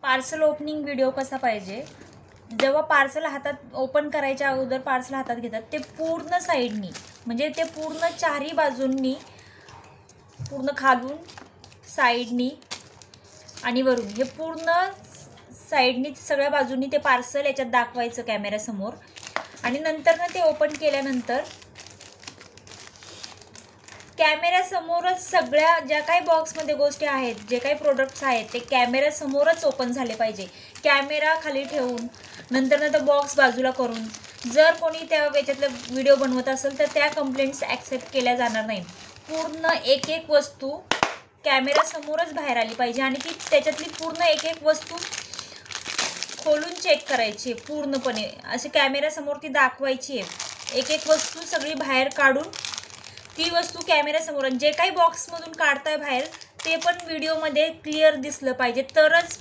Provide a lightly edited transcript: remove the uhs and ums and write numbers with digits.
Parcel opening video कसा पाहिजे, जेव्हा पार्सल हातात ओपन करायच्या अगोदर पार्सल हातात घेतात ते पूर्ण साईडनी, म्हणजे ते पूर्ण चारही बाजूंनी, पूर्ण खालून, साईडनी आणि वरून, हे पूर्ण साईडनी सगळ्या बाजूंनी ते पार्सल याच्यात दाखवायचं कॅमेऱ्यासमोर. आणि नंतर ना ते ओपन केल्यानंतर कॅमेऱ्यासमोरच सगळ्या ज्या काही बॉक्समध्ये गोष्टी आहेत, जे काही प्रोडक्ट्स आहेत ते कॅमेऱ्यासमोरच ओपन झाले पाहिजे. कॅमेरा खाली ठेवून नंतर तो बॉक्स बाजूला करून जर कोणी त्या याच्यातलं व्हिडिओ बनवत असेल तर त्या कंप्लेंट्स ॲक्सेप्ट केल्या जाणार नाही. पूर्ण एक एक वस्तू कॅमेऱ्यासमोरच बाहेर आली पाहिजे आणि ती त्याच्यातली पूर्ण एक एक वस्तू खोलून चेक करायची पूर्णपणे, असे कॅमेऱ्यासमोर ती दाखवायची आहे. एक एक वस्तू सगळी बाहेर काढून ती वस्तू कॅमेऱ्यासमोर, जे काही बॉक्समधून काढताय बाहेर ते पण व्हिडिओमध्ये क्लिअर दिसलं पाहिजे, तरच